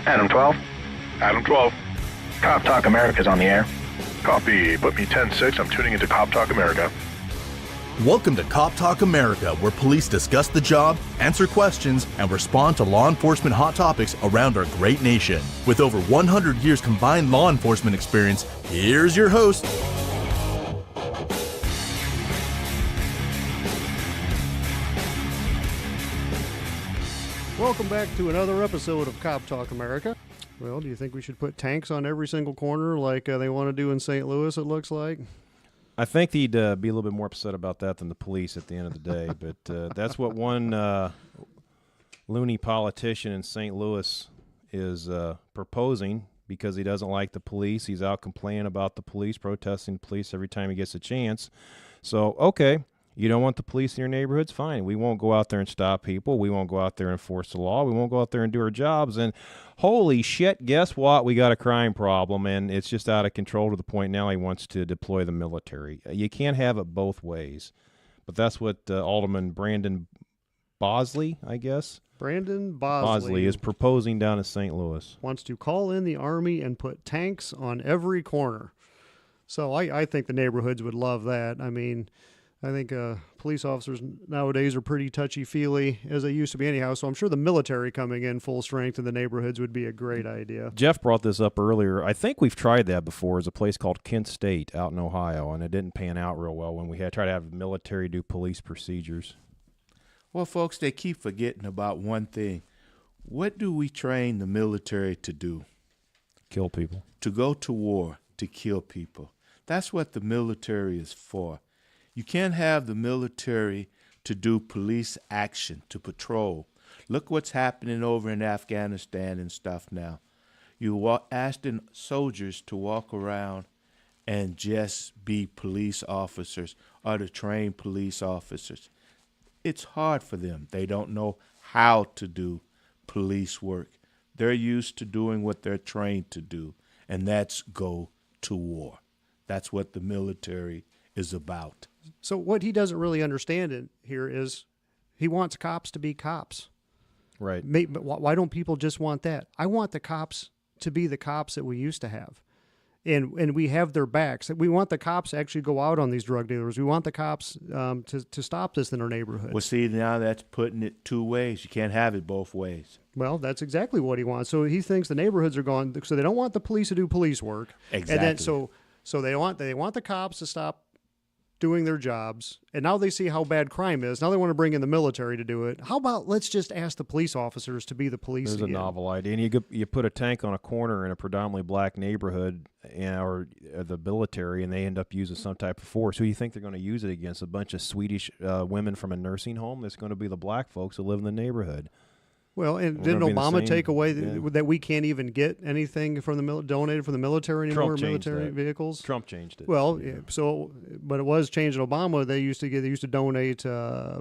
Adam 12. Adam 12. Cop Talk America's on the air. Copy. Put me 10-6. I'm tuning into Cop Talk America. Welcome to Cop Talk America, where police discuss the job, answer questions, and respond to law enforcement hot topics around our great nation. With over 100 years combined law enforcement experience, here's your host. Welcome back to another episode of Cop Talk America. Well, do you think we should put tanks on every single corner like they want to do in St. Louis, it looks like? I think he'd be a little bit more upset about that than the police at the end of the day. But that's what one loony politician in St. Louis is proposing because he doesn't like the police. He's out complaining about the police, protesting the police every time he gets a chance. So, okay, you don't want the police in your neighborhoods? Fine. We won't go out there and stop people. We won't go out there and enforce the law. We won't go out there and do our jobs. And holy shit, guess what? We got a crime problem, and it's just out of control to the point now he wants to deploy the military. You can't have it both ways. But that's what Alderman Brandon Bosley, I guess. Brandon Bosley is proposing down in St. Louis. Wants to call in the Army and put tanks on every corner. So I think the neighborhoods would love that. I mean, I think police officers nowadays are pretty touchy-feely, as they used to be anyhow, so I'm sure the military coming in full strength in the neighborhoods would be a great idea. Jeff brought this up earlier. I think we've tried that before. There's a place called Kent State out in Ohio, and it didn't pan out real well when we had tried to have the military do police procedures. Well, folks, they keep forgetting about one thing. What do we train the military to do? Kill people. To go to war, to kill people. That's what the military is for. You can't have the military to do police action, to patrol. Look what's happening over in Afghanistan and stuff now. You asking soldiers to walk around and just be police officers or to train police officers. It's hard for them. They don't know how to do police work. They're used to doing what they're trained to do, and that's go to war. That's what the military is about. So what he doesn't really understand in here is he wants cops to be cops. Right. But why don't people just want that? I want the cops to be the cops that we used to have. And we have their backs. We want the cops to actually go out on these drug dealers. We want the cops to stop this in our neighborhood. Well, see, now that's putting it two ways. You can't have it both ways. Well, that's exactly what he wants. So he thinks the neighborhoods are gone. So they don't want the police to do police work. Exactly. And then so they want the cops to stop doing their jobs, and now they see how bad crime is. Now they want to bring in the military to do it. How about let's just ask the police officers to be the police There's again? a novel idea. And you put a tank on a corner in a predominantly black neighborhood or the military, and they end up using some type of force. Who do you think they're going to use it against? A bunch of Swedish women from a nursing home? That's going to be the black folks who live in the neighborhood. Well, and didn't Obama take away that we can't even get anything from the donated from the military anymore? Military vehicles. Trump changed it. Well, yeah. But it was changed in Obama. They used to donate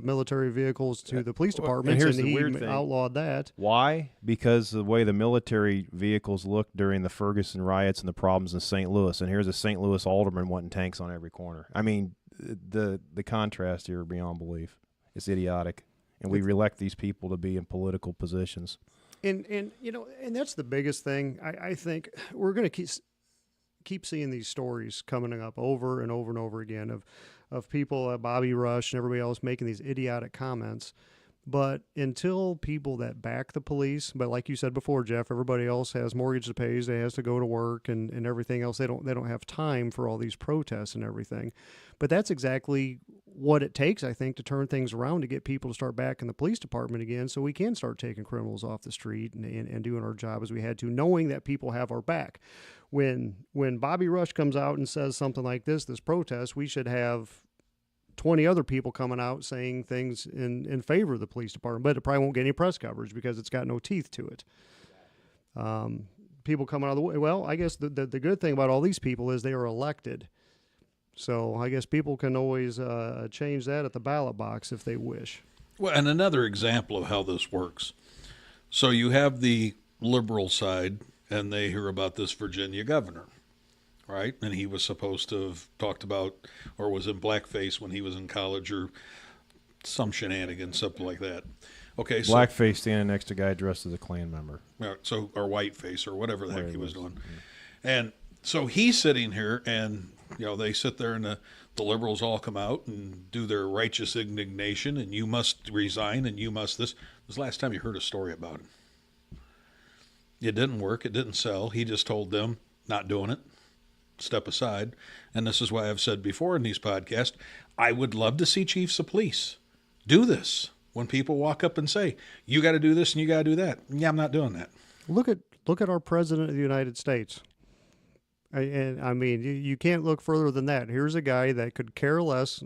military vehicles to the police departments, and he weird thing. outlawed that. Why? Because the way the military vehicles looked during the Ferguson riots and the problems in St. Louis. And here's a St. Louis alderman wanting tanks on every corner. I mean, the contrast here beyond belief. It's idiotic. And we elect these people to be in political positions. And that's the biggest thing. I think we're going to keep seeing these stories coming up over and over and over again of people, Bobby Rush and everybody else making these idiotic comments. But until people that back the police, but like you said before, Jeff, everybody else has mortgage to pay, they has to go to work and everything else. They don't have time for all these protests and everything. But that's exactly what it takes, I think, to turn things around to get people to start back in the police department again, so we can start taking criminals off the street and doing our job as we had to, knowing that people have our back. When Bobby Rush comes out and says something like this protest, we should have 20 other people coming out saying things in favor of the police department, but it probably won't get any press coverage because it's got no teeth to it. People coming out of the way. Well, I guess the good thing about all these people is they are elected. So I guess people can always change that at the ballot box if they wish. Well, and another example of how this works. So you have the liberal side, and they hear about this Virginia governor, right? And he was supposed to have talked about or was in blackface when he was in college or some shenanigans, something like that. Okay, so Blackface standing next to a guy dressed as a Klan member. or whiteface or whatever the heck he was doing. And so he's sitting here, and they sit there, and the liberals all come out and do their righteous indignation, and you must resign, and you must this. This was the last time you heard a story about him. It didn't work. It didn't sell. He just told them, not doing it, step aside. And this is why I've said before in these podcasts, I would love to see chiefs of police do this. When people walk up and say, you got to do this and you got to do that. Yeah, I'm not doing that. Look at our president of the United States. And I mean, you can't look further than that. Here's a guy that could care less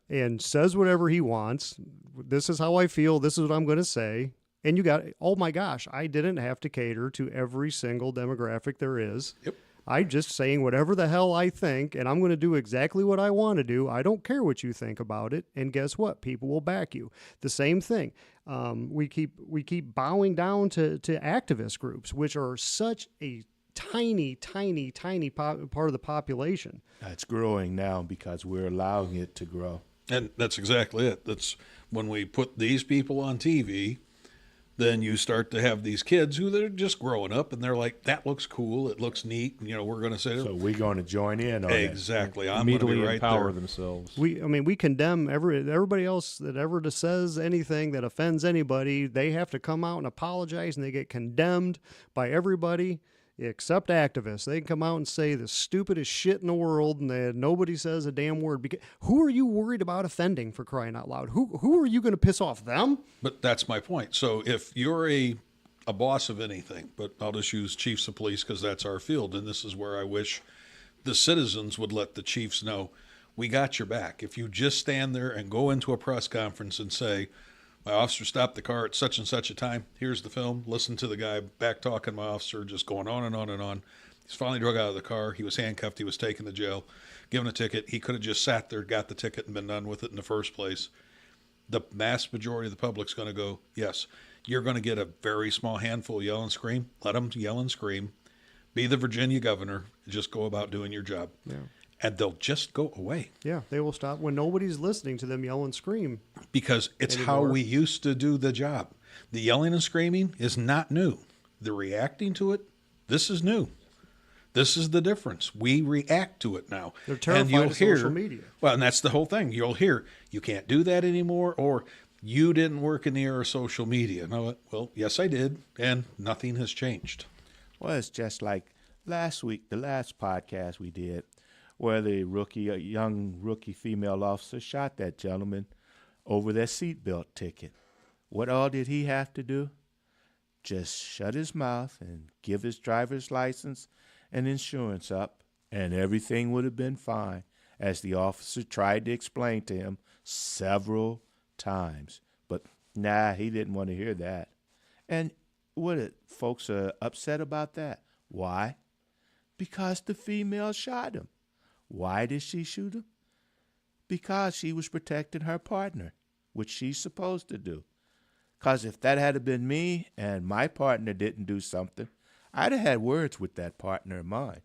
and says whatever he wants. This is how I feel. This is what I'm going to say. And you got, oh my gosh, I didn't have to cater to every single demographic there is. Yep. I'm just saying whatever the hell I think, and I'm going to do exactly what I want to do. I don't care what you think about it. And guess what? People will back you. The same thing. We keep bowing down to activist groups, which are such a tiny part of the population. It's growing now because we're allowing it to grow. And that's exactly it. That's when we put these people on TV, then you start to have these kids who they're just growing up and they're like, that looks cool. It looks neat. And, we're going to say, so we're going to join in on exactly. that. I'm going to be Immediately right empower there. themselves. We condemn everybody else that ever says anything that offends anybody. They have to come out and apologize, and they get condemned by everybody except activists. They can come out and say the stupidest shit in the world, and nobody says a damn word. Because who are you worried about offending, for crying out loud? Who are you going to piss off, them? But that's my point. So if you're a boss of anything, but I'll just use chiefs of police because that's our field, and this is where I wish the citizens would let the chiefs know, we got your back. If you just stand there and go into a press conference and say, my officer stopped the car at such and such a time. Here's the film. Listen to the guy back talking my officer, just going on and on and on. He's finally drug out of the car. He was handcuffed. He was taken to jail, given a ticket. He could have just sat there, got the ticket, and been done with it in the first place. The mass majority of the public's going to go, yes. You're going to get a very small handful yell and scream. Let them yell and scream. Be the Virginia governor. Just go about doing your job. Yeah. And they'll just go away. Yeah, they will stop when nobody's listening to them yell and scream. Because it's how we used to do the job. The yelling and screaming is not new. The reacting to it, this is new. This is the difference. We react to it now. They're terrified of social media. Well, and that's the whole thing. You'll hear, you can't do that anymore, or you didn't work in the era of social media. No, well, yes, I did, and nothing has changed. Well, it's just like last week, the last podcast we did, where the young rookie female officer shot that gentleman over that seatbelt ticket. What all did he have to do? Just shut his mouth and give his driver's license and insurance up, and everything would have been fine, as the officer tried to explain to him several times. But nah, he didn't want to hear that. And folks are upset about that. Why? Because the female shot him. Why did she shoot him? Because she was protecting her partner, which she's supposed to do. Because if that had been me and my partner didn't do something, I'd have had words with that partner of mine.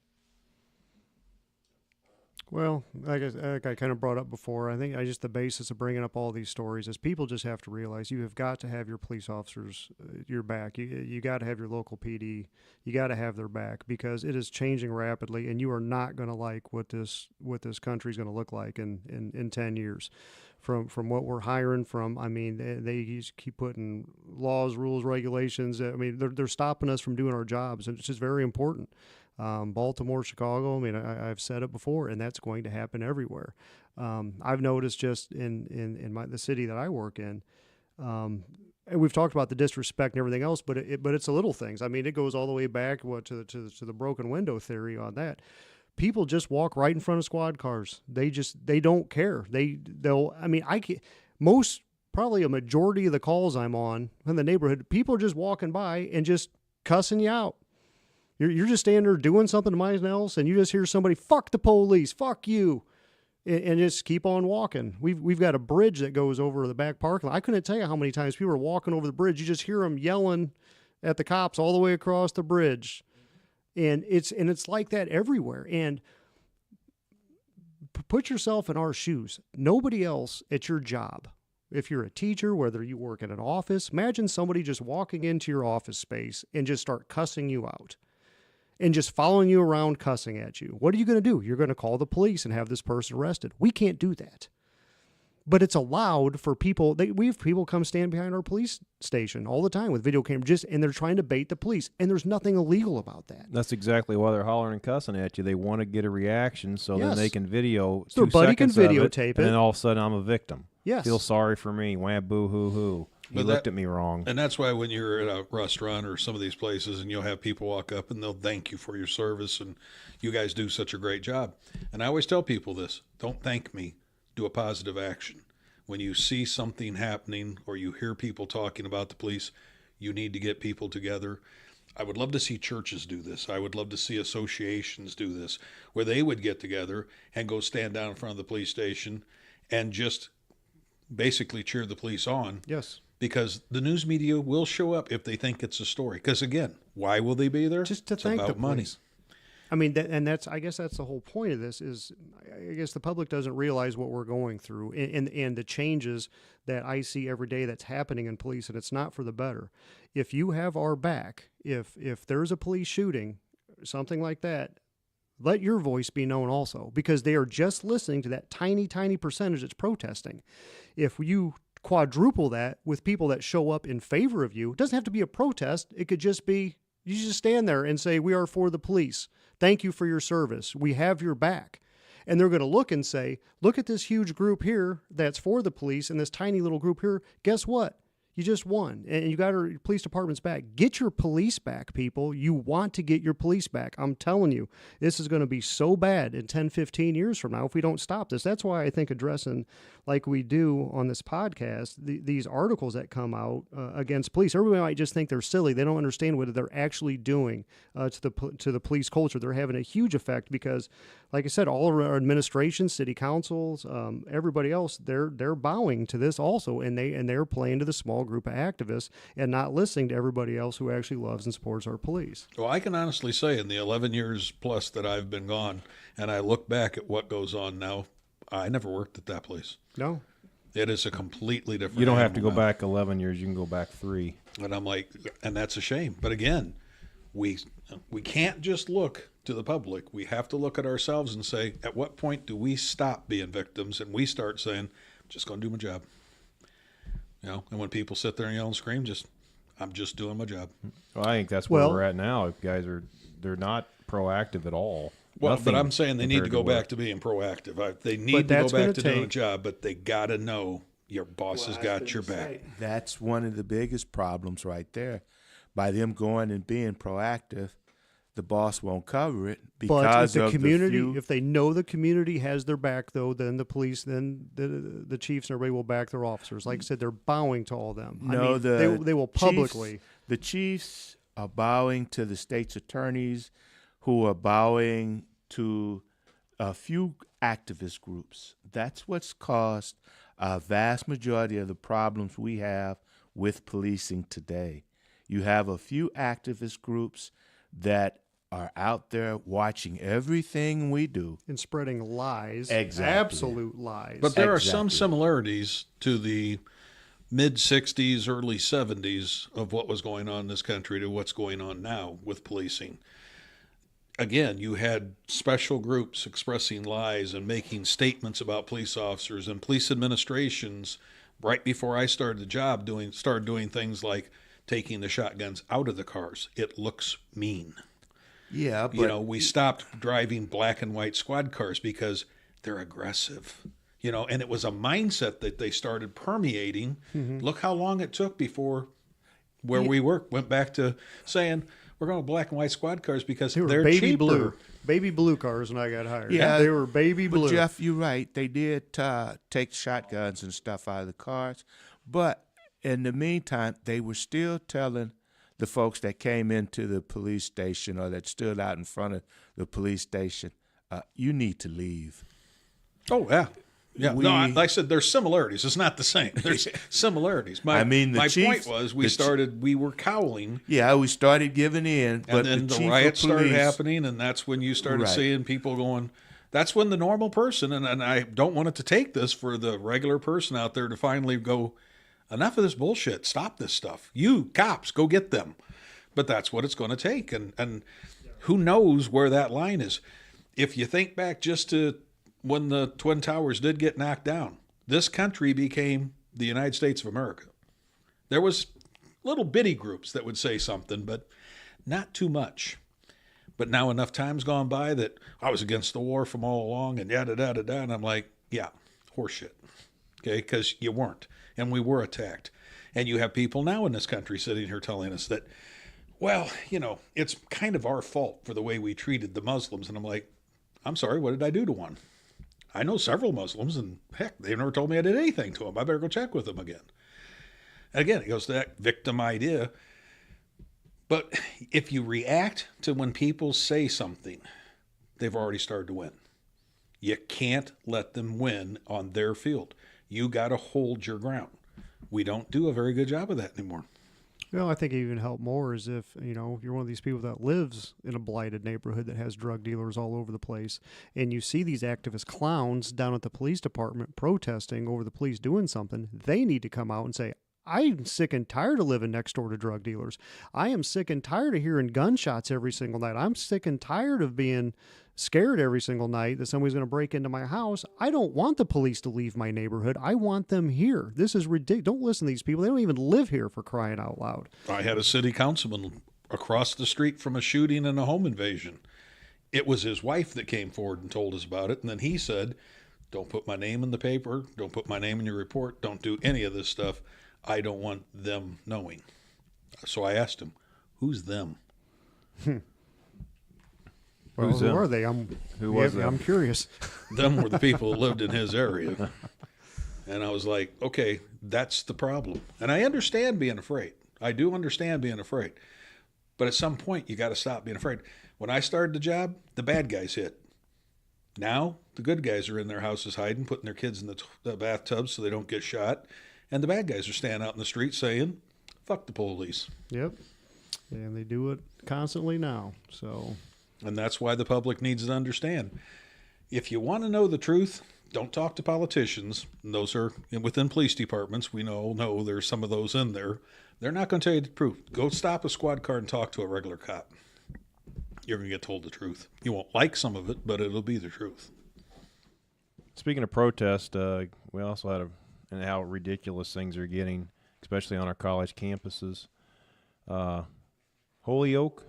Well, like I kind of brought up before, I think just the basis of bringing up all these stories is people just have to realize you have got to have your police officers your back. You got to have your local PD. You got to have their back, because it is changing rapidly, and you are not going to like what this country is going to look like in 10 years. From what we're hiring from, I mean, they just keep putting laws, rules, regulations. I mean, they're stopping us from doing our jobs, and it's just very important. Baltimore, Chicago, I mean, I've said it before, and that's going to happen everywhere. I've noticed just in the city that I work in, and we've talked about the disrespect and everything else, but it's the little things. I mean, it goes all the way back to the broken window theory on that. People just walk right in front of squad cars. They don't care. Probably a majority of the calls I'm on in the neighborhood, people are just walking by and just cussing you out. You're just standing there doing something to mine else, and you just hear somebody, fuck the police, fuck you, and just keep on walking. We've got a bridge that goes over the back parking lot. I couldn't tell you how many times people are walking over the bridge. You just hear them yelling at the cops all the way across the bridge. And it's like that everywhere. And put yourself in our shoes. Nobody else at your job, if you're a teacher, whether you work in an office, imagine somebody just walking into your office space and just start cussing you out and just following you around cussing at you. What are you going to do? You're going to call the police and have this person arrested. We can't do that. But it's allowed for people. We have people come stand behind our police station all the time with video cameras, and they're trying to bait the police. And there's nothing illegal about that. That's exactly why they're hollering and cussing at you. They want to get a reaction, so then they can video. So their buddy can videotape it, and then all of a sudden I'm a victim. Yes. Feel sorry for me. Wah boo hoo hoo. He looked at me wrong. And that's why when you're at a restaurant or some of these places and you'll have people walk up and they'll thank you for your service and you guys do such a great job. And I always tell people this: don't thank me, do a positive action. When you see something happening or you hear people talking about the police, you need to get people together. I would love to see churches do this. I would love to see associations do this, where they would get together and go stand down in front of the police station and just basically cheer the police on. Yes. Because the news media will show up if they think it's a story. Because again, why will they be there? Just to it's thank about the money. police. I mean, I guess that's the whole point of this is, I guess the public doesn't realize what we're going through and the changes that I see every day that's happening in police, and it's not for the better. If you have our back, if there's a police shooting, something like that, let your voice be known also, because they are just listening to that tiny, tiny percentage that's protesting. If you quadruple that with people that show up in favor of you, it doesn't have to be a protest. It could just be, you just stand there and say, we are for the police. Thank you for your service. We have your back. And they're going to look and say, look at this huge group here that's for the police and this tiny little group here. Guess what? You just won, and you got our police department's back. Get your police back, people. You want to get your police back. I'm telling you, this is going to be so bad in 10, 15 years from now if we don't stop this. That's why I think addressing, like we do on this podcast, these articles that come out against police, everybody might just think they're silly. They don't understand what they're actually doing to the police culture. They're having a huge effect because, like I said, all of our administrations, city councils, everybody else, they're bowing to this also, and they're playing to the small group of activists and not listening to everybody else who actually loves and supports our police. Well, I can honestly say in the 11 years plus that I've been gone, and I look back at what goes on now, I never worked at that place. No. It is a completely different. You don't have to go now. back 11 years. You can go back 3. And I'm like, and that's a shame. But again, we can't just look to the public. We have to look at ourselves and say, at what point do we stop being victims and we start saying, I'm just going to do my job? You know, and when people sit there and yell and scream, I'm just doing my job. Well, I think that's where we're at now. Guys they're not proactive at all. Well, Nothing but I'm saying they need to go compared back to being proactive. They need to go back to doing a job, but they got to know your boss has got your back. That's one of the biggest problems right there. By them going and being proactive, the boss won't cover it because but if the community, if they know the community has their back, though, then the police, then the chiefs and everybody will back their officers. Like I said, they're bowing to all of them. No, I mean, they will publicly. The chiefs are bowing to the state's attorneys, who are bowing to a few activist groups. That's what's caused a vast majority of the problems we have with policing today. You have a few activist groups that are out there watching everything we do and spreading lies, Exactly. absolute lies. But there are some Exactly. similarities to the mid-'60s, early '70s of what was going on in this country to what's going on now with policing. Again, you had special groups expressing lies and making statements about police officers, and police administrations, right before I started the job, started doing things like taking the shotguns out of the cars. It looks mean. Yeah, but We stopped driving black and white squad cars because they're aggressive. And it was a mindset that they started permeating. Mm-hmm. Look how long it took before we went back to saying we're going to black and white squad cars because they're baby cheaper. Baby blue cars when I got hired. Yeah, they were baby blue. But Jeff, you're right. They did take shotguns and stuff out of the cars, but in the meantime, they were still telling the folks that came into the police station or that stood out in front of the police station, you need to leave. Oh, yeah. Yeah, like I said, there's similarities. It's not the same. There's similarities. My point was we were cowling. Yeah, we started giving in. But and then the riots started happening, and that's when you started seeing people going, That's when the normal person, and I don't want it to take this for the regular person out there to finally go, enough of this bullshit. Stop this stuff. You cops, go get them. But that's what it's going to take. And who knows where that line is. If you think back just to when the Twin Towers did get knocked down, this country became the United States of America. There was little bitty groups that would say something, but not too much. But now enough time's gone by that I was against the war from all along and yada-da-da-da. And I'm like, yeah, horseshit. Okay, because you weren't. And we were attacked. And you have people now in this country sitting here telling us that, well, it's kind of our fault for the way we treated the Muslims. And I'm like, I'm sorry, what did I do to one? I know several Muslims, and heck, they've never told me I did anything to them. I better go check with them again. And again, it goes to that victim idea. But if you react to when people say something, they've already started to win. You can't let them win on their field. You got to hold your ground. We don't do a very good job of that anymore. Well, I think it even help more is if, you're one of these people that lives in a blighted neighborhood that has drug dealers all over the place, and you see these activist clowns down at the police department protesting over the police doing something, they need to come out and say, I'm sick and tired of living next door to drug dealers. I am sick and tired of hearing gunshots every single night. I'm sick and tired of being scared every single night that somebody's going to break into my house. I don't want the police to leave my neighborhood. I want them here. This is ridiculous. Don't listen to these people. They don't even live here, for crying out loud. I had a city councilman across the street from a shooting and a home invasion. It was his wife that came forward and told us about it. And then he said, don't put my name in the paper. Don't put my name in your report. Don't do any of this stuff. I don't want them knowing. So I asked him, who's them? Well, Who's who them? are they? Who was them? I'm curious. Them were the people that lived in his area. And I was like, okay, that's the problem. And I understand being afraid. I do understand being afraid. But at some point, you got to stop being afraid. When I started the job, the bad guys hit. Now, the good guys are in their houses hiding, putting their kids in the bathtub so they don't get shot. And the bad guys are standing out in the street saying, fuck the police. Yep. And they do it constantly now. So, and that's why the public needs to understand. If you want to know the truth, don't talk to politicians. And those are within police departments. We know there's some of those in there. They're not going to tell you the truth. Go stop a squad car and talk to a regular cop. You're going to get told the truth. You won't like some of it, but it'll be the truth. Speaking of protest, we also had and how ridiculous things are getting, especially on our college campuses. Mount Holyoke,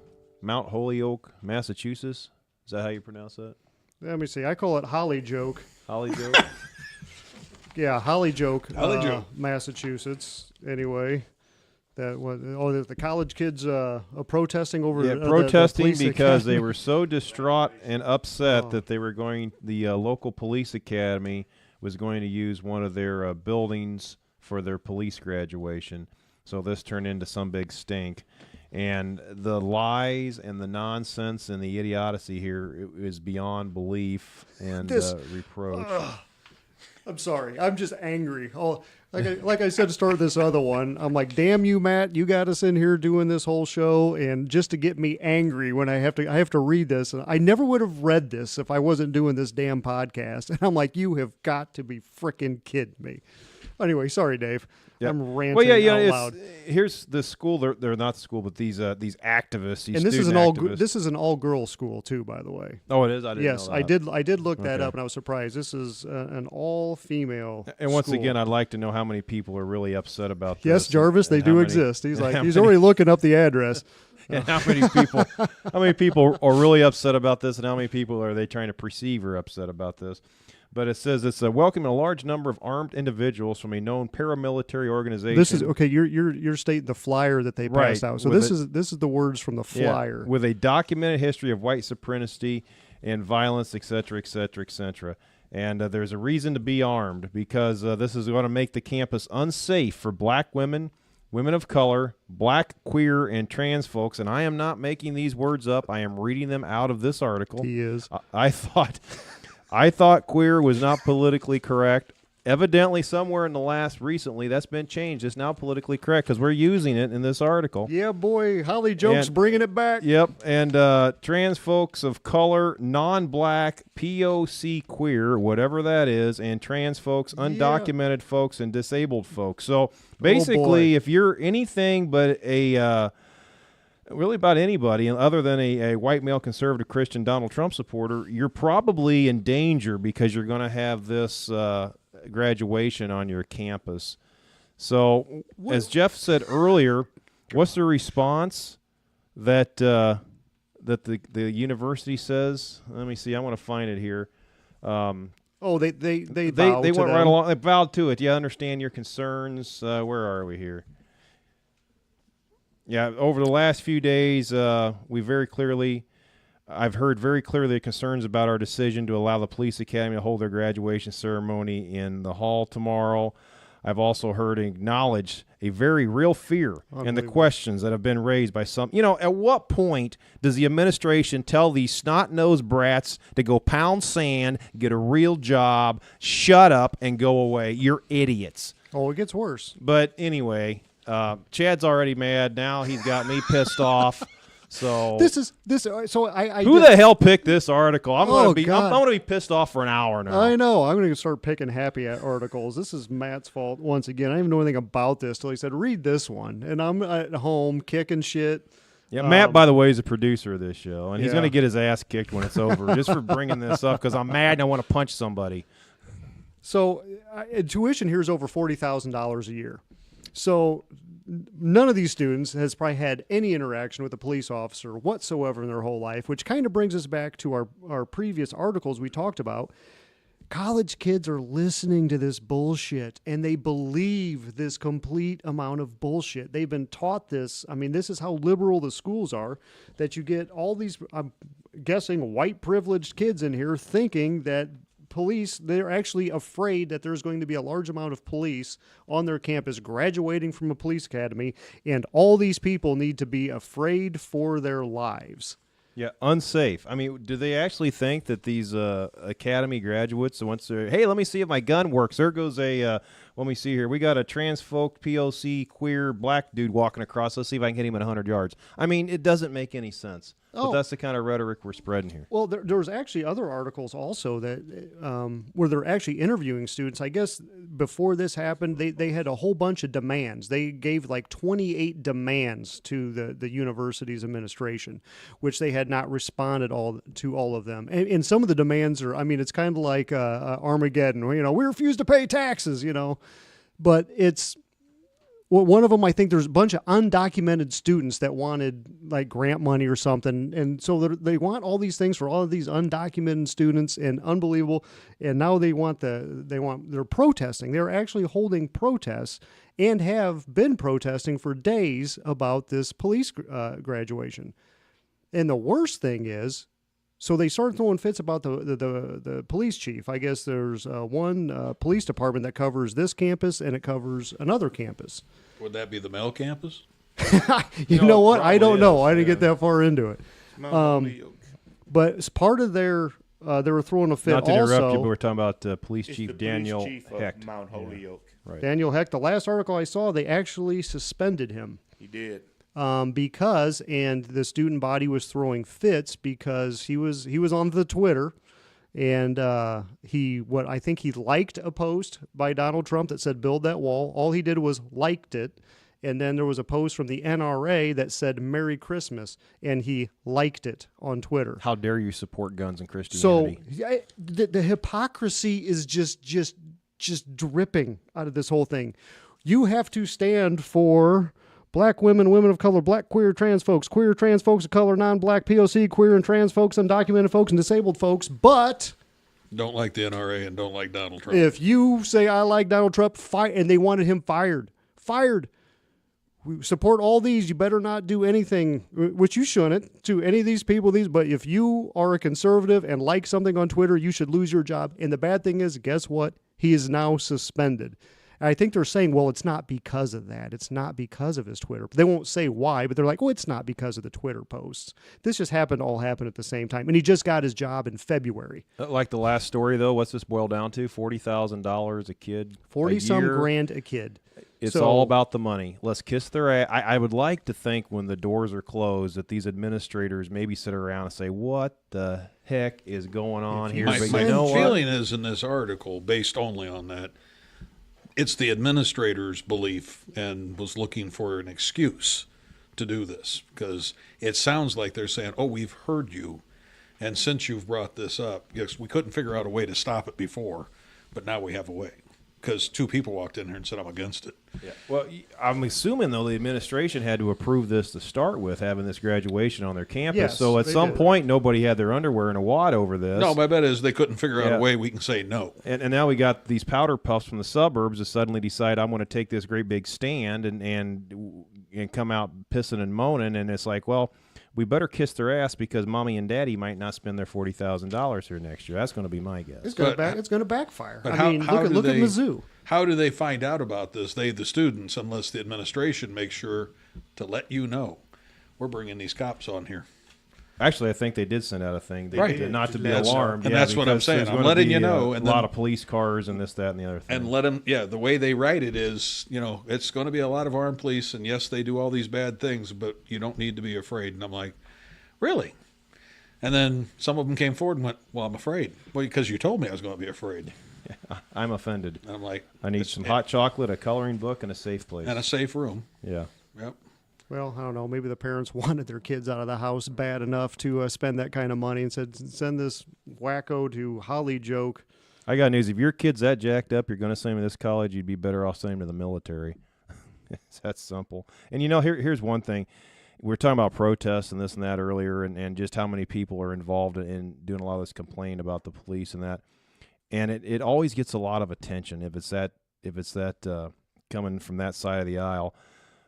Massachusetts. Is that how you pronounce that? let me see. I call it Holly Joke. Holly Joke? Yeah, Holly Joke. Holly Joke. Massachusetts, anyway. That was the college kids protesting over protesting the because academy. they were so distraught and upset that they were the local police academy was going to use one of their buildings for their police graduation. So this turned into some big stink. And the lies and the nonsense and the idiocy here is beyond belief and reproach. I'm sorry. I'm just angry. Oh, like I said to start this other one, I'm like, damn you, Matt. You got us in here doing this whole show, and just to get me angry when I have to read this. And I never would have read this if I wasn't doing this damn podcast. And I'm like, you have got to be freaking kidding me. Anyway, sorry, Dave. Yep. I'm ranting out loud. Here's the school. They're not the school, but these activists. These And this is an an all girls school too, by the way. Oh, it is. I didn't Yes, know that. I did look that Okay. up, and I was surprised. This is an all female. And once school. again, I'd like to know how many people are really upset about this. Yes, Jarvis, they and do how many- exist. He's like, how he's many- already looking up the address. And how many people are really upset about this, and how many people are they trying to perceive are upset about this? But it says it's welcoming a large number of armed individuals from a known paramilitary organization. This is okay. You're stating the flyer that they passed Right, out. So with this is the words from the flyer. with a documented history of white supremacy and violence, et cetera, et cetera, et cetera. And there's a reason to be armed because this is going to make the campus unsafe for black women, women of color, black, queer, and trans folks. And I am not making these words up. I am reading them out of this article. He is. I thought queer was not politically correct evidently somewhere in the last recently that's been changed. It's now politically correct because we're using it in this article. Yeah, boy, Holly Joke's bringing it back. Yep, and trans folks of color, non-black, POC queer, whatever that is, and trans folks, undocumented folks, and disabled folks. So basically, if you're anything but a really about anybody other than a white male conservative Christian Donald Trump supporter, you're probably in danger because you're going to have this graduation on your campus. So as Jeff said earlier, what's the response that the university says? Let me see. I want to find it here. They vowed they went to right them. along. They vowed to it. Yeah, I understand your concerns. Where are we here? Yeah, over the last few days, I've heard very clearly the concerns about our decision to allow the police academy to hold their graduation ceremony in the hall tomorrow. I've also heard and acknowledged a very real fear in the questions that have been raised by some. At what point does the administration tell these snot-nosed brats to go pound sand, get a real job, shut up, and go away? You're idiots. Oh, it gets worse. But anyway, Chad's already mad. Now he's got me pissed off. So Who the hell picked this article? I'm Oh, gonna be pissed off for an hour now. I know. I'm going to start picking happy articles. This is Matt's fault once again. I didn't even know anything about this till he said, read this one. And I'm at home kicking shit. Yeah, Matt, by the way, is a producer of this show, and he's Yeah. going to get his ass kicked when it's over just for bringing this up because I'm mad and I want to punch somebody. So tuition here is over $40,000 a year. So none of these students has probably had any interaction with a police officer whatsoever in their whole life, which kind of brings us back to our previous articles we talked about. College kids are listening to this bullshit, and they believe this complete amount of bullshit. They've been taught this. I mean, this is how liberal the schools are, that you get all these, I'm guessing, white privileged kids in here thinking that police, they're actually afraid that there's going to be a large amount of police on their campus graduating from a police academy, and all these people need to be afraid for their lives. Yeah, unsafe. I mean, do they actually think that these academy graduates, once they're, hey, let me see if my gun works. There goes let me see here. We got a trans folk, POC, queer, black dude walking across. Let's see if I can hit him at 100 yards. I mean, it doesn't make any sense. But that's the kind of rhetoric we're spreading here. Well, there was actually other articles also that where they're actually interviewing students. I guess before this happened, they had a whole bunch of demands. They gave like 28 demands to the university's administration, which they had not responded to all of them. And some of the demands are, I mean, it's kind of like Armageddon. We refuse to pay taxes, but it's. Well, one of them, I think there's a bunch of undocumented students that wanted like grant money or something. And so they want all these things for all of these undocumented students, and unbelievable. And now they're protesting. They're actually holding protests and have been protesting for days about this police graduation. And the worst thing is, so they started throwing fits about the police chief. I guess there's one police department that covers this campus and it covers another campus. Would that be the male campus? You know what? I don't know. is, I didn't get that far into it. Mount Holyoke. But as part of their, they were throwing a fit Not to also. interrupt you, but we're talking about Police It's Chief the Daniel police chief of Hecht. Mount Holyoke. Right. Daniel Hecht, the last article I saw, they actually suspended him. He did. Because the student body was throwing fits because he was on the Twitter, and I think he liked a post by Donald Trump that said build that wall. All he did was liked it, and then there was a post from the NRA that said Merry Christmas, and he liked it on Twitter. How dare you support guns and Christianity? So the hypocrisy is just dripping out of this whole thing. You have to stand for black women, women of color, black queer trans folks of color, non-black, POC, queer and trans folks, undocumented folks, and disabled folks. But Don't like the NRA and don't like Donald Trump. if you say I like Donald Trump, and they wanted him fired. We support all these. You better not do anything, which you shouldn't, to any of these people. But if you are a conservative and like something on Twitter, you should lose your job. And the bad thing is, guess what? He is now suspended. And I think they're saying, well, it's not because of that. It's not because of his Twitter. They won't say why, but they're like, oh, it's not because of the Twitter posts. This just all happened at the same time. And he just got his job in February. Like the last story, though, what's this boil down to? $40,000 a kid, 40-some year? grand a kid. It's So- all about the money. Let's kiss their ass. I would like to think when the doors are closed that these administrators maybe sit around and say, what the heck is going on here? My But you know what? feeling is in this article, based only on that, it's the administrator's belief and was looking for an excuse to do this, because it sounds like they're saying, oh, we've heard you, and since you've brought this up, yes, we couldn't figure out a way to stop it before, but now we have a way. Because 2 people walked in here and said, I'm against it. Yeah. Well, I'm assuming, though, the administration had to approve this to start with, having this graduation on their campus. Yes, so at they some did. point, nobody had their underwear in a wad over this. No, my bet is they couldn't figure out Yeah. a way we can say no. And now we got these powder puffs from the suburbs that suddenly decide I'm going to take this great big stand and come out pissing and moaning. And it's like, well, we better kiss their ass because mommy and daddy might not spend their $40,000 here next year. That's going to be my guess. It's going to backfire. But I mean, look at Mizzou. How do they find out about this, they, the students, unless the administration makes sure to let you know, we're bringing these cops on here? Actually, I think they did send out a thing. They Right. did not to be That's- alarmed. and Yeah, that's what I'm because saying. there's I'm gonna letting be you know, and a lot then- of police cars and this, that, and the other thing. And let them, the way they write it is, it's going to be a lot of armed police, and yes, they do all these bad things, but you don't need to be afraid. And I'm like, really? And then some of them came forward and went, well, I'm afraid. Well, because you told me I was going to be afraid. I'm offended. And I'm like, I need some hot chocolate, a coloring book, and a safe place. and a safe room. Yeah. Yep. Well, I don't know. Maybe the parents wanted their kids out of the house bad enough to spend that kind of money and said, send this wacko to Holly Joke. I got news. If your kid's that jacked up, you're going to send him to this college, you'd be better off sending him to the military. It's that simple. And, here's one thing. We were talking about protests and this and that earlier, and just how many people are involved in doing a lot of this complaining about the police and that. And it always gets a lot of attention if it's that coming from that side of the aisle.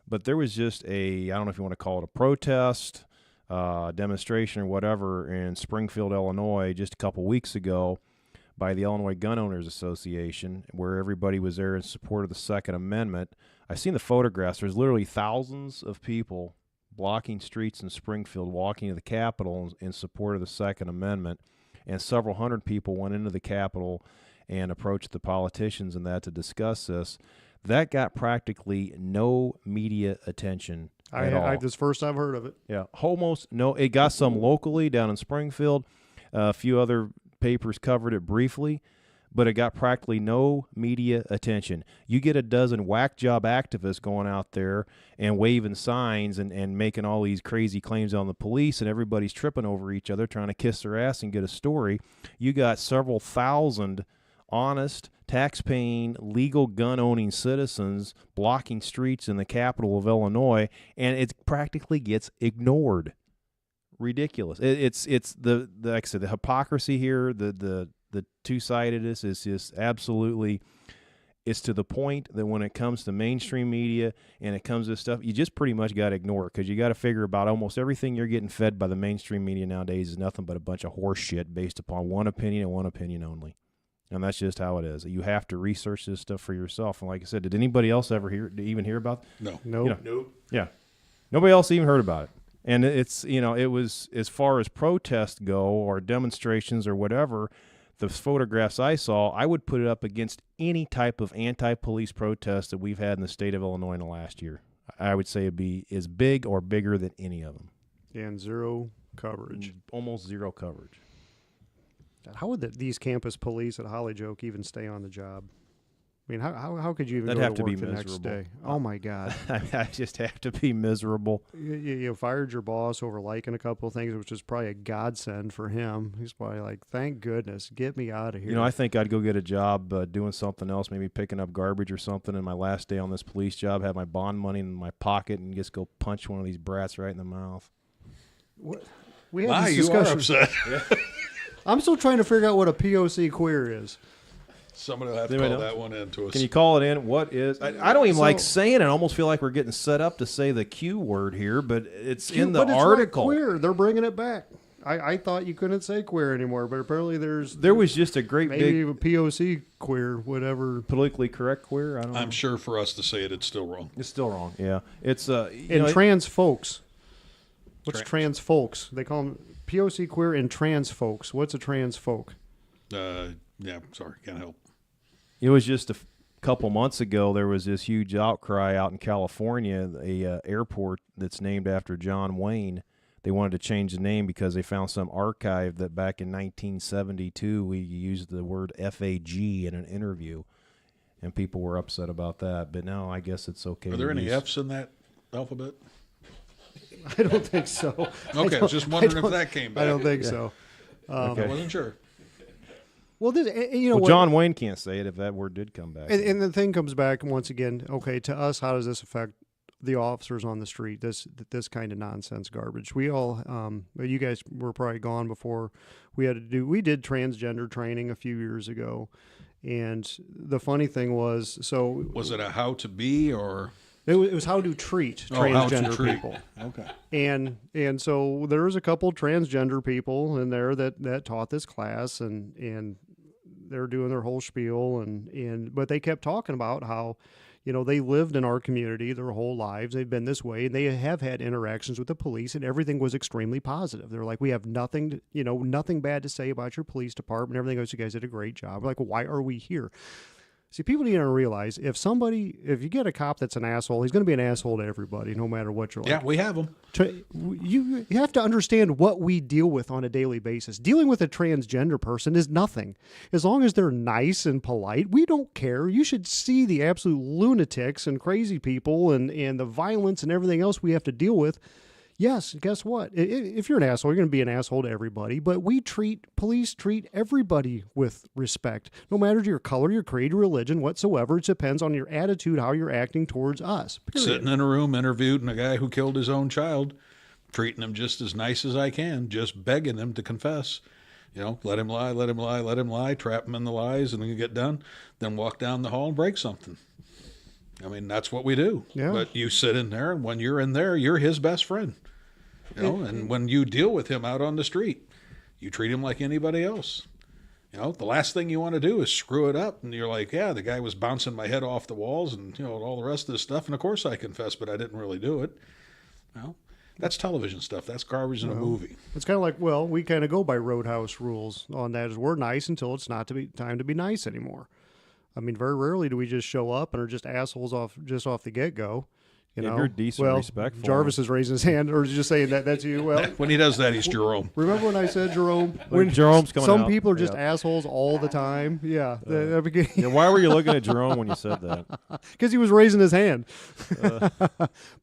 But there was just I don't know if you want to call it a protest, demonstration or whatever in Springfield, Illinois, just a couple weeks ago by the Illinois Gun Owners Association, where everybody was there in support of the Second Amendment. I've seen the photographs. There's literally thousands of people blocking streets in Springfield, walking to the Capitol in support of the Second Amendment. And several hundred people went into the Capitol and approached the politicians and that to discuss this. That got practically no media attention at all. This is the first I've heard of it. Yeah, almost no. It got some locally down in Springfield. A few other papers covered it briefly, but it got practically no media attention. You get a dozen whack job activists going out there and waving signs and making all these crazy claims on the police, and everybody's tripping over each other trying to kiss their ass and get a story. You got several thousand honest, tax-paying, legal gun-owning citizens blocking streets in the capital of Illinois, and it practically gets ignored. Ridiculous. It's the like I said, the hypocrisy here, the two-sidedness is just absolutely, it's to the point that when it comes to mainstream media and it comes to stuff, you just pretty much got to ignore it, because you got to figure about almost everything you're getting fed by the mainstream media nowadays is nothing but a bunch of horse shit based upon one opinion and one opinion only. And that's just how it is. You have to research this stuff for yourself. And like I said, did anybody else ever hear about it? No. Nope. Nope. Yeah. Nobody else even heard about it. And it's, it was, as far as protests go or demonstrations or whatever, the photographs I saw, I would put it up against any type of anti-police protest that we've had in the state of Illinois in the last year. I would say it'd be as big or bigger than any of them. And zero coverage. Almost zero coverage. How would these campus police at Holly Joke even stay on the job? I mean, how could you even That'd go have to to be work the next miserable. day? Oh, my God. I just have to be miserable. You fired your boss over liking a couple of things, which is probably a godsend for him. He's probably like, thank goodness, get me out of here. I think I'd go get a job doing something else, maybe picking up garbage or something, and my last day on this police job, have my bond money in my pocket and just go punch one of these brats right in the mouth. What? We had this You are discussion. upset. I'm still trying to figure out what a POC queer is. Somebody will have to Anybody call know? that one in to us. Can you call it in? What is? I don't even like So- saying it. I almost feel like we're getting set up to say the Q word here, but it's in the But it's not article. queer. They're bringing it back. I thought you couldn't say queer anymore, but apparently There was just a great maybe big a POC queer, whatever. politically correct queer. I don't know. I'm sure for us to say it, it's still wrong. It's still wrong. Yeah, it's And trans folks. What's trans folks? They call them POC queer and trans folks. What's a trans folk? Yeah, sorry, can't help. It was just a couple months ago. There was this huge outcry out in California, a airport that's named after John Wayne. They wanted to change the name because they found some archive that back in 1972 we used the word FAG in an interview, and people were upset about that. But now I guess it's okay. Are there any F's in that alphabet? I don't think so. Okay, I was just wondering if that came back. I don't think so. I wasn't sure. Well, John Wayne can't say it if that word did come back. And the thing comes back once again. Okay, to us, how does this affect the officers on the street? This kind of nonsense garbage. We all, you guys were probably gone before we did transgender training a few years ago, and the funny thing was, was it a how to be or? It was how to treat transgender people. Okay. And so there was a couple transgender people in there that taught this class, and they're doing their whole spiel, but they kept talking about how, they lived in our community their whole lives. They've been this way, and they have had interactions with the police, and everything was extremely positive. They're like, we have nothing bad to say about your police department. Everything else, you guys did a great job. We're like, well, why are we here? See, people need to realize if you get a cop that's an asshole, he's going to be an asshole to everybody, no matter what you're like. Yeah, we have them. You have to understand what we deal with on a daily basis. Dealing with a transgender person is nothing. As long as they're nice and polite, we don't care. You should see the absolute lunatics and crazy people and the violence and everything else we have to deal with. Yes, guess what? If you're an asshole, you're going to be an asshole to everybody, but police treat everybody with respect, no matter your color, your creed, your religion, whatsoever. It depends on your attitude, how you're acting towards us. Period. Sitting in a room interviewing a guy who killed his own child, treating him just as nice as I can, just begging him to confess. Let him lie, trap him in the lies, and then you get done, then walk down the hall and break something. I mean, that's what we do. Yeah. But you sit in there, and when you're in there, you're his best friend. And when you deal with him out on the street, you treat him like anybody else. The last thing you want to do is screw it up, and you're like, yeah, the guy was bouncing my head off the walls and, all the rest of this stuff, and of course I confess, but I didn't really do it. That's television stuff. That's garbage in a movie. It's kind of like, we kind of go by Roadhouse rules on that, is we're nice until it's not time to be nice anymore. I mean, very rarely do we just show up and are just assholes off the get-go. If you're decent, respectful. Jarvis is raising his hand, or is just saying that's you. Well, when he does that, he's Jerome. Remember when I said Jerome? When Jerome's coming some out. people are just assholes all the time. Yeah. Why were you looking at Jerome when you said that? Because he was raising his hand,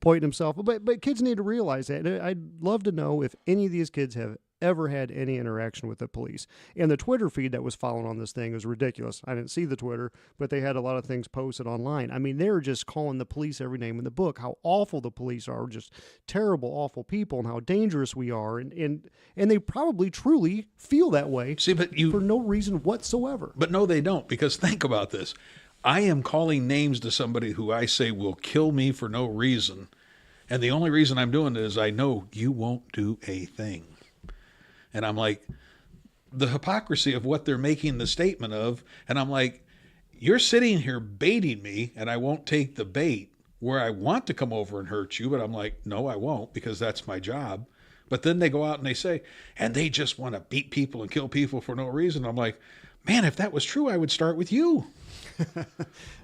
pointing himself. But kids need to realize that. I'd love to know if any of these kids have ever had any interaction with the police. And the Twitter feed that was following on this thing was ridiculous. I didn't see the Twitter, but they had a lot of things posted online. I mean, they were just calling the police every name in the book, how awful the police are, just terrible, awful people, and how dangerous we are. And they probably truly feel that way. See, but for no reason whatsoever. But no, they don't, because think about this. I am calling names to somebody who I say will kill me for no reason. And the only reason I'm doing it is I know you won't do a thing. And I'm like, the hypocrisy of what they're making the statement of. And I'm like, you're sitting here baiting me, and I won't take the bait where I want to come over and hurt you. But I'm like, no, I won't, because that's my job. But then they go out and they say, and they just want to beat people and kill people for no reason. I'm like, man, if that was true, I would start with you.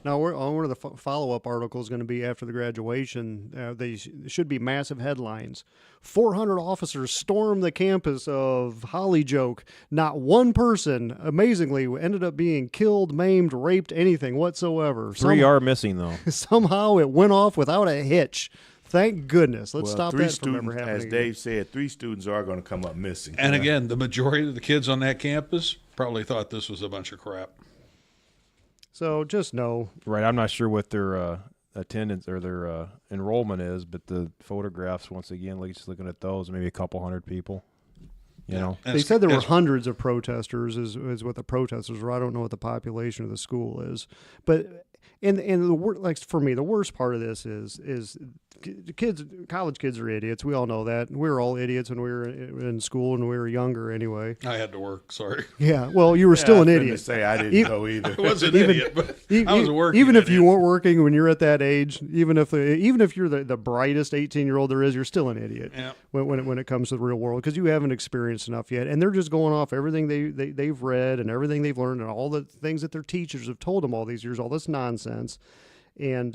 Now, one of the follow-up articles is going to be after the graduation. They should be massive headlines. 400 officers storm the campus of Hollyjoke. Not one person, amazingly, ended up being killed, maimed, raped, anything whatsoever. 3 are missing, though. Somehow it went off without a hitch. Thank goodness. Let's stop that from ever happening. As Dave said, 3 students are going to come up missing. And again, the majority of the kids on that campus probably thought this was a bunch of crap. So just know. Right. I'm not sure what their attendance or their enrollment is, but the photographs, once again, just looking at those, maybe a couple hundred people. They said there were hundreds of protesters is what the protesters were. I don't know what the population of the school is. But and for me, the worst part of this is college kids are idiots. We all know that. We were all idiots when we were in school and we were younger anyway. I had to work. Sorry. Yeah, well, you were still an idiot. Say I didn't know either. I was an idiot, but I was working. Even if you weren't working when you're at that age, even if you're the brightest 18-year-old there is, you're still an idiot. Yeah. When it comes to the real world, because you haven't experienced enough yet, and they're just going off everything they've read and everything they've learned and all the things that their teachers have told them all these years, all this nonsense. And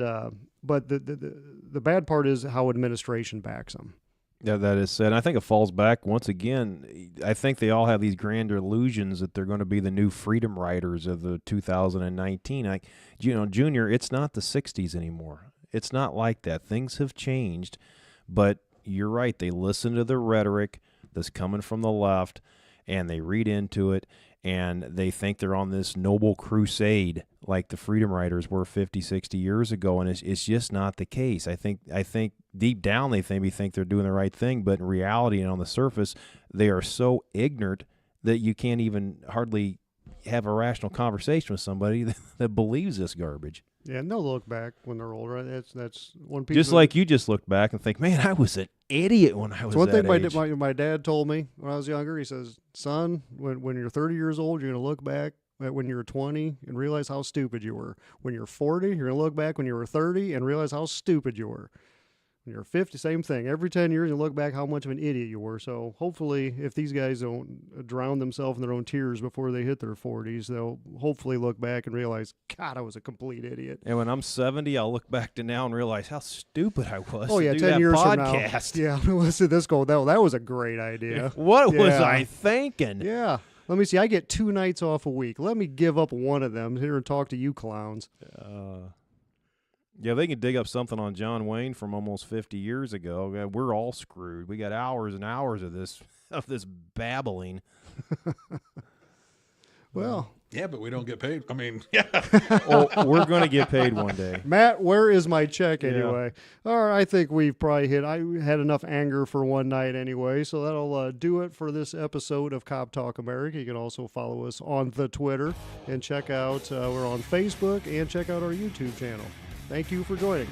but the bad part is how administration backs them. Yeah, that is said. I think it falls back once again. I think they all have these grand illusions that they're going to be the new freedom riders of the 2019. Junior, it's not the 60s anymore. It's not like that. Things have changed, but you're right. They listen to the rhetoric that's coming from the left, and they read into it, and they think they're on this noble crusade like the freedom riders were 50, 60 years ago, and it's just not the case. I think deep down they think they're doing the right thing, but in reality and on the surface, they are so ignorant that you can't even hardly have a rational conversation with somebody that believes this garbage. Yeah, and they'll look back when they're older. That's when people just like you just looked back and think, man, I was an idiot when I was one that thing age. my dad told me when I was younger. He says, son, when you're 30 years old, you're going to look back at when you were 20 and realize how stupid you were. When you're 40, you're going to look back when you were 30 and realize how stupid you were. When you're 50, same thing. Every 10 years, you look back how much of an idiot you were. So hopefully, if these guys don't drown themselves in their own tears before they hit their 40s, they'll hopefully look back and realize, God, I was a complete idiot. And when I'm 70, I'll look back to now and realize how stupid I was. Oh, yeah, to do 10 that years podcast. from now. Yeah, listen to this go. That was a great idea. What was Yeah. I thinking? Yeah. Let me see. I get 2 nights off a week. Let me give up one of them here and talk to you clowns. Yeah, they can dig up something on John Wayne from almost 50 years ago. We're all screwed. We got hours and hours of this babbling. Well, Yeah, but we don't get paid. I mean, yeah. Oh, we're going to get paid one day. Matt, where is my check anyway? All right, I think we've probably I had enough anger for one night anyway, so that'll do it for this episode of Cop Talk America. You can also follow us on the Twitter and check out, we're on Facebook, and check out our YouTube channel. Thank you for joining.